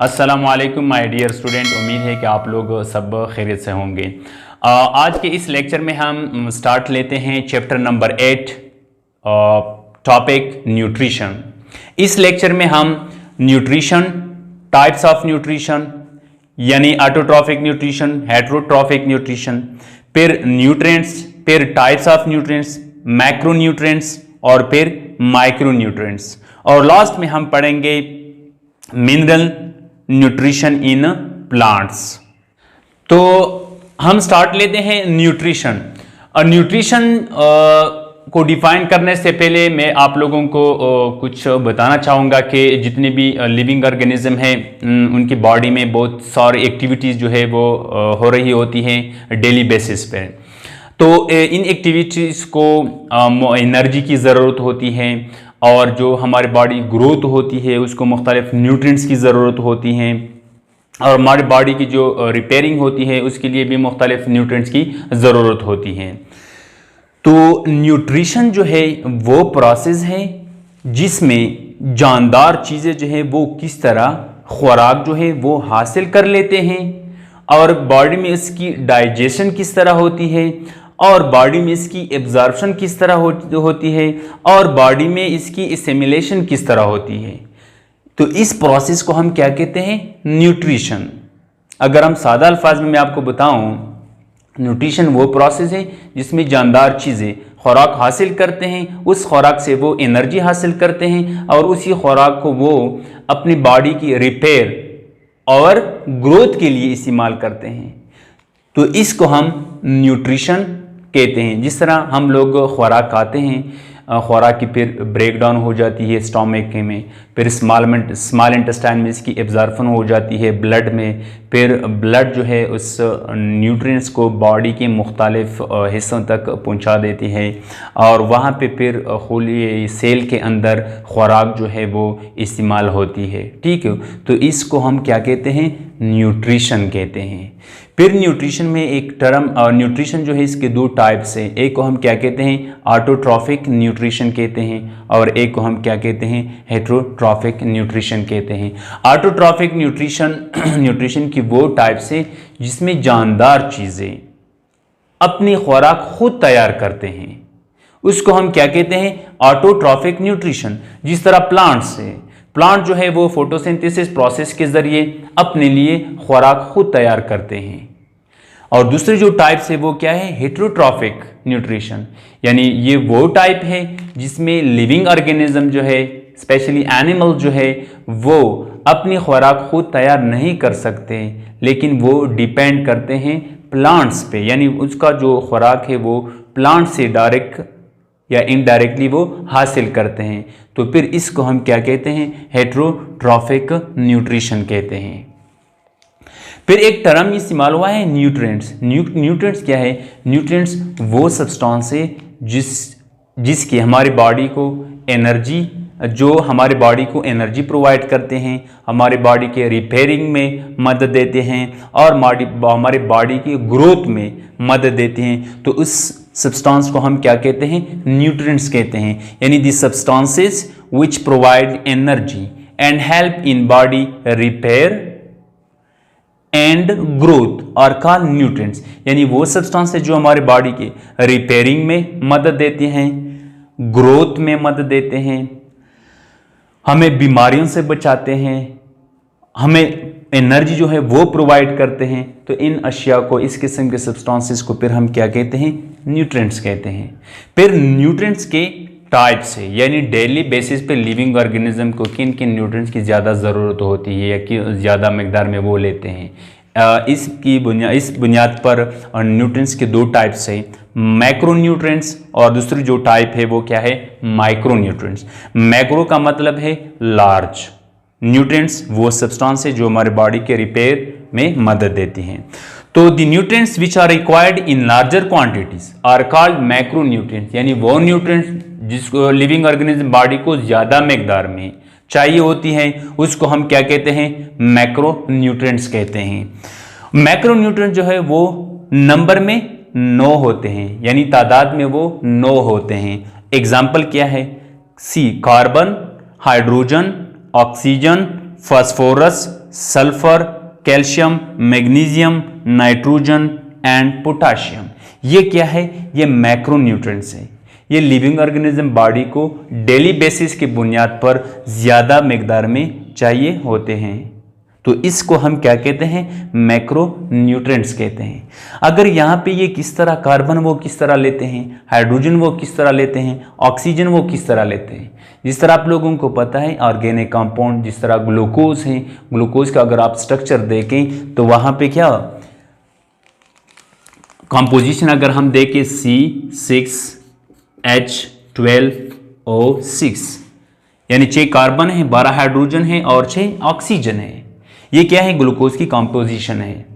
अस्सलामुअलैकुम my dear student, उम्मीद है कि आप लोग सब खैरियत से होंगे। आज के इस लेक्चर में हम स्टार्ट लेते हैं चैप्टर नंबर 8, टॉपिक न्यूट्रिशन। इस लेक्चर में हम न्यूट्रिशन, टाइप्स ऑफ न्यूट्रिशन यानी ऑटोट्रॉफिक न्यूट्रिशन, हेटेरोट्रॉफिक न्यूट्रिशन, फिर न्यूट्रिएंट्स, फिर types of nutrients, macro nutrients और फिर माइक्रो न्यूट्रिएंट्स, और लास्ट में हम पढ़ेंगे मिनरल न्यूट्रिशन इन प्लांट्स। तो हम स्टार्ट लेते हैं न्यूट्रिशन। न्यूट्रिशन को डिफाइन करने से पहले मैं आप लोगों को कुछ बताना चाहूँगा कि जितने भी लिविंग ऑर्गेनिज्म हैं उनकी बॉडी में बहुत सारी एक्टिविटीज़ जो है वो हो रही होती हैं डेली बेसिस पे। तो इन एक्टिविटीज़ को एनर्जी की ज़रूरत होती है, और जो हमारी बॉडी ग्रोथ होती है उसको मुख्तलिफ न्यूट्रिएंट्स की ज़रूरत होती हैं, और हमारी बॉडी की जो रिपेयरिंग होती है उसके लिए भी मुख्तलिफ न्यूट्रिएंट्स की ज़रूरत होती है। तो न्यूट्रिशन जो है वो प्रोसेस है जिसमें जानदार चीज़ें जो है वो किस तरह खुराक जो है वो हासिल कर लेते हैं, और बॉडी में इसकी डाइजेशन किस तरह होती है, और बॉडी में इसकी एब्जॉर्प्शन किस तरह होती है, और बॉडी में इसकी एसिमिलेशन किस तरह होती है। तो इस प्रोसेस को हम क्या कहते हैं? न्यूट्रिशन। अगर हम सादा अल्फाज में मैं आपको बताऊं, न्यूट्रिशन वो प्रोसेस है जिसमें जानदार चीज़ें खुराक हासिल करते हैं, उस खुराक से वो एनर्जी हासिल करते हैं, और उसी खुराक को वो अपनी बॉडी की रिपेयर और ग्रोथ के लिए इस्तेमाल करते हैं। तो इसको हम न्यूट्रिशन कहते हैं। जिस तरह हम लोग खुराक खाते हैं, खुराक की फिर ब्रेक डाउन हो जाती है स्टोमक में, फिर स्मॉल इंटेस्टाइन में इसकी एब्जॉर्प्शन हो जाती है ब्लड में, फिर ब्लड जो है उस न्यूट्रिएंट्स को बॉडी के मुख्तलिफ हिस्सों तक पहुंचा देती है, और वहाँ पे फिर खुली सेल के अंदर खुराक जो है वो इस्तेमाल होती है। ठीक है, तो इसको हम क्या कहते हैं? न्यूट्रिशन कहते हैं। फिर न्यूट्रिशन में एक टर्म, न्यूट्रिशन जो है इसके दो टाइप्स हैं। एक को हम क्या कहते हैं? ऑटोट्रॉफिक न्यूट्रिशन कहते हैं, और एक को हम क्या कहते हैं? हेटेरोट्रॉफिक न्यूट्रिशन कहते हैं। ऑटोट्रॉफिक न्यूट्रिशन की वो टाइप्स है जिसमें जानदार चीज़ें अपनी खुराक खुद तैयार करते हैं, उसको हम क्या कहते हैं? Autotrophic nutrition. जिस तरह प्लांट जो है वो फोटोसिंथेसिस प्रोसेस के जरिए अपने लिए खुराक खुद तैयार करते हैं। और दूसरी जो टाइप्स है वो क्या है? हेटेरोट्रॉफिक न्यूट्रिशन, यानी ये वो टाइप है जिसमें लिविंग ऑर्गेनिज्म जो है, स्पेशली एनिमल जो है, वो अपनी खुराक खुद तैयार नहीं कर सकते, लेकिन वो डिपेंड करते हैं प्लांट्स पे, यानी उसका जो खुराक है वो प्लांट से डायरेक्ट या इनडायरेक्टली वो हासिल करते हैं। तो फिर इसको हम क्या कहते हैं? हेटेरोट्रॉफिक न्यूट्रिशन कहते हैं। फिर एक टर्म इस्तेमाल हुआ है न्यूट्रिएंट्स। न्यूट्रिएंट्स क्या है? न्यूट्रिएंट्स वो सब्सटेंस है जिसकी हमारी बॉडी को एनर्जी, जो हमारे बॉडी को एनर्जी प्रोवाइड करते हैं, हमारे बॉडी के रिपेयरिंग में मदद देते हैं, और हमारे बॉडी की ग्रोथ में मदद देते हैं। तो उस सब्सटेंस को हम क्या कहते हैं? न्यूट्रिएंट्स कहते हैं। यानी the substances which provide energy and help in body repair and growth are called nutrients. यानी वो सब्सटेंस है जो हमारे बॉडी के रिपेयरिंग में मदद देते हैं, ग्रोथ में मदद देते हैं, हमें बीमारियों से बचाते हैं, हमें एनर्जी जो है वो प्रोवाइड करते हैं। तो इन अशिया को, इस किस्म के सब्सटेंसेस को फिर हम क्या कहते हैं? न्यूट्रिएंट्स कहते हैं। फिर न्यूट्रिएंट्स के टाइप्स है, यानी डेली बेसिस पे लिविंग ऑर्गेनिज्म को किन किन न्यूट्रिएंट्स की ज़्यादा ज़रूरत होती है या कि ज़्यादा मकदार में वो लेते हैं। इस बुनियाद पर न्यूट्रिएंट्स के दो टाइप्स है, मैक्रो न्यूट्रिएंट्स, और दूसरी जो टाइप है वो क्या है? Micro nutrients. मैक्रो का मतलब है लार्ज, न्यूट्रिएंट्स वो सब्सटेंस है जो हमारे बॉडी के रिपेयर में मदद देती हैं। तो the nutrients which are required in larger quantities are called macro nutrients. यानी वो न्यूट्रिएंट्स जिसको लिविंग ऑर्गेनिज्म बॉडी को ज़्यादा मकदार में चाहिए होती हैं, उसको हम क्या कहते हैं? मैक्रो न्यूट्रिएंट्स कहते हैं। मैक्रो न्यूट्रिएंट्स जो है वो नंबर में 9 होते हैं, यानी तादाद में वो 9 होते हैं। एग्जाम्पल क्या है? See carbon, hydrogen, oxygen, phosphorus, sulphur, calcium, magnesium, nitrogen and potassium. ये क्या है? ये मैक्रोन्यूट्रिएंट्स है। ये लिविंग ऑर्गेनिज्म बॉडी को डेली बेसिस की बुनियाद पर ज़्यादा मिकदार में चाहिए होते हैं। तो इसको हम क्या कहते हैं? मैक्रोन्यूट्रिएंट्स कहते हैं। अगर यहाँ पे ये किस तरह कार्बन वो किस तरह लेते हैं, हाइड्रोजन वो किस तरह लेते हैं, ऑक्सीजन वो किस तरह लेते हैं। जिस तरह आप लोगों को पता है ऑर्गेनिक कंपाउंड, जिस तरह ग्लूकोज है, ग्लूकोज का अगर आप स्ट्रक्चर देखें तो वहाँ पे क्या कंपोजिशन अगर हम देखें C6H12O6, यानी 6 कार्बन है, 12 हाइड्रोजन है और 6 ऑक्सीजन है। ये क्या है? ग्लूकोज की कंपोजिशन है।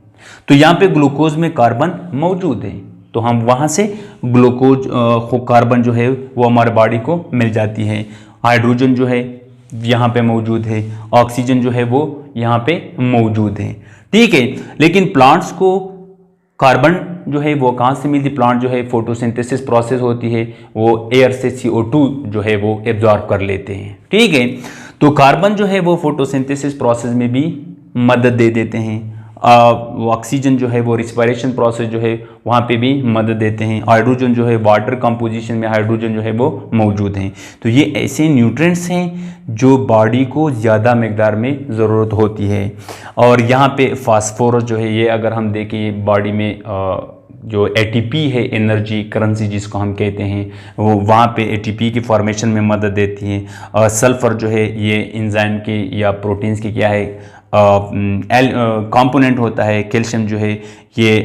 तो यहाँ पे ग्लूकोज में कार्बन मौजूद है, तो हम वहाँ से ग्लूकोज कार्बन जो है वो हमारे बॉडी को मिल जाती है। हाइड्रोजन जो है यहाँ पे मौजूद है, ऑक्सीजन जो है वो यहाँ पे मौजूद है। ठीक है, लेकिन प्लांट्स को कार्बन जो है वो कहाँ से मिलती? प्लांट जो है फोटोसिंथेसिस प्रोसेस होती है, वो एयर से CO2 जो है वो एब्जॉर्ब कर लेते हैं। ठीक है, तो कार्बन जो है वो फोटोसिंथेसिस प्रोसेस में भी मदद दे देते हैं। ऑक्सीजन जो है वो रिस्पायरेशन प्रोसेस जो है वहाँ पे भी मदद देते हैं। हाइड्रोजन जो है वाटर कंपोजिशन में हाइड्रोजन जो है वो मौजूद हैं। तो ये ऐसे न्यूट्रिएंट्स हैं जो बॉडी को ज़्यादा मिकदार में ज़रूरत होती है। और यहाँ पे फास्फोरस जो है ये अगर हम देखें बॉडी में जो ATP है, एनर्जी करेंसी जिसको हम कहते हैं, वो वहाँ पे ATP की फॉर्मेशन में मदद देती है। और सल्फर जो है ये एंजाइम के या प्रोटीन्स की क्या है कंपोनेंट होता है। कैल्शियम जो है ये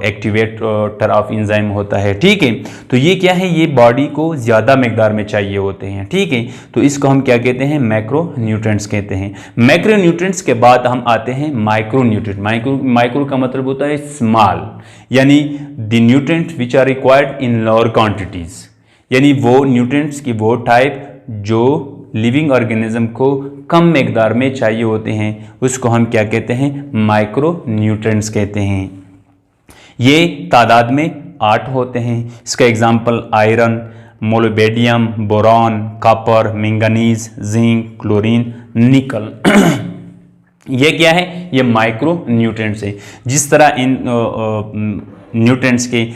एक्टिवेटर ऑफ एंजाइम होता है। ठीक है, तो ये क्या है? ये बॉडी को ज़्यादा मिकदार में चाहिए होते हैं। ठीक है, तो इसको हम क्या कहते हैं? मैक्रोन्यूट्रिएंट्स कहते हैं। मैक्रोन्यूट्रिएंट्स के बाद हम आते हैं माइक्रोन्यूट्रिएंट। माइक्रो का मतलब होता है स्मॉल, यानी the nutrients which are required in lower quantities, यानी वो न्यूट्रिएंट्स की वो टाइप जो लिविंग ऑर्गेनिज्म को कम मिकदार में चाहिए होते हैं, उसको हम क्या कहते हैं? माइक्रो न्यूट्रिएंट्स कहते हैं। ये तादाद में 8 होते हैं। इसका example iron, molybdenum, boron, copper, manganese, zinc, chlorine, निकल। ये क्या है? ये माइक्रो न्यूट्रिएंट्स है। जिस तरह इन न्यूट्रिएंट्स के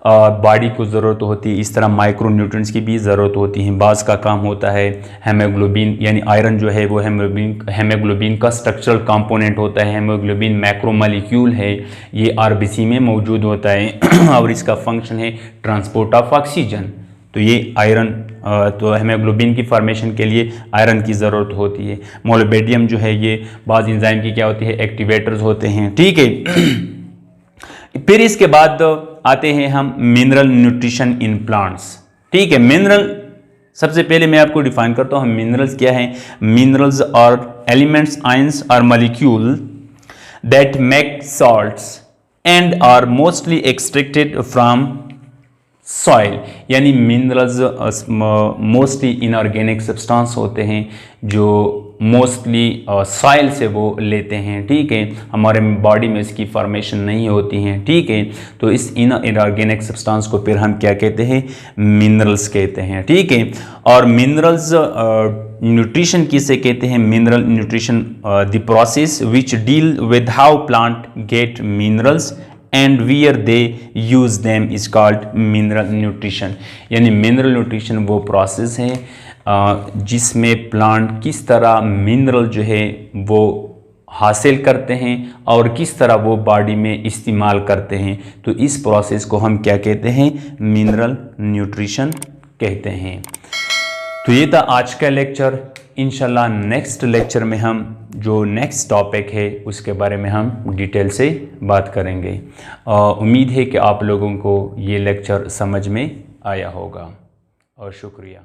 बॉडी को ज़रूरत होती है, इस तरह माइक्रो न्यूट्रिएंट्स की भी ज़रूरत होती है। बाज़ का काम होता है हेमोग्लोबिन, यानी आयरन जो है वो हेमोग्लोबिन का स्ट्रक्चरल कंपोनेंट होता है। हेमोग्लोबिन मैक्रोमोलिक्यूल है, ये RBC में मौजूद होता है और इसका फंक्शन है ट्रांसपोर्ट ऑफ ऑक्सीजन। तो ये आयरन, तो हेमोग्लोबिन की फॉर्मेशन के लिए आयरन की ज़रूरत होती है। मोलिब्डेनम जो है ये बाज़ एंजाइम की क्या होती है? एक्टिवेटर्स होते हैं। ठीक है, फिर इसके बाद आते हैं हम मिनरल न्यूट्रिशन इन प्लांट्स। ठीक है, मिनरल सबसे पहले मैं आपको डिफाइन करता हूँ। मिनरल्स क्या है? मिनरल्स और एलिमेंट्स, आयंस और molecule that make salts and are mostly extracted from soil, यानी मिनरल्स मोस्टली इनऑर्गेनिक सब्सटेंस होते हैं जो मोस्टली सॉइल से वो लेते हैं। ठीक है, हमारे बॉडी में इसकी फॉर्मेशन नहीं होती हैं। ठीक है, तो इस इनऑर्गेनिक सब्सटेंस को फिर हम क्या कहते हैं? मिनरल्स कहते हैं। ठीक है, और मिनरल्स न्यूट्रिशन किसे कहते हैं? Mineral nutrition the process which deal with how plant get minerals and where they use them is called mineral nutrition. यानी मिनरल न्यूट्रिशन वो प्रोसेस है जिसमें प्लांट किस तरह मिनरल जो है वो हासिल करते हैं और किस तरह वो बॉडी में इस्तेमाल करते हैं। तो इस प्रोसेस को हम क्या कहते हैं? मिनरल न्यूट्रिशन कहते हैं। तो ये था आज का लेक्चर। इंशाल्लाह नेक्स्ट लेक्चर में हम जो नेक्स्ट टॉपिक है उसके बारे में हम डिटेल से बात करेंगे। उम्मीद है कि आप लोगों को ये लेक्चर समझ में आया होगा और शुक्रिया।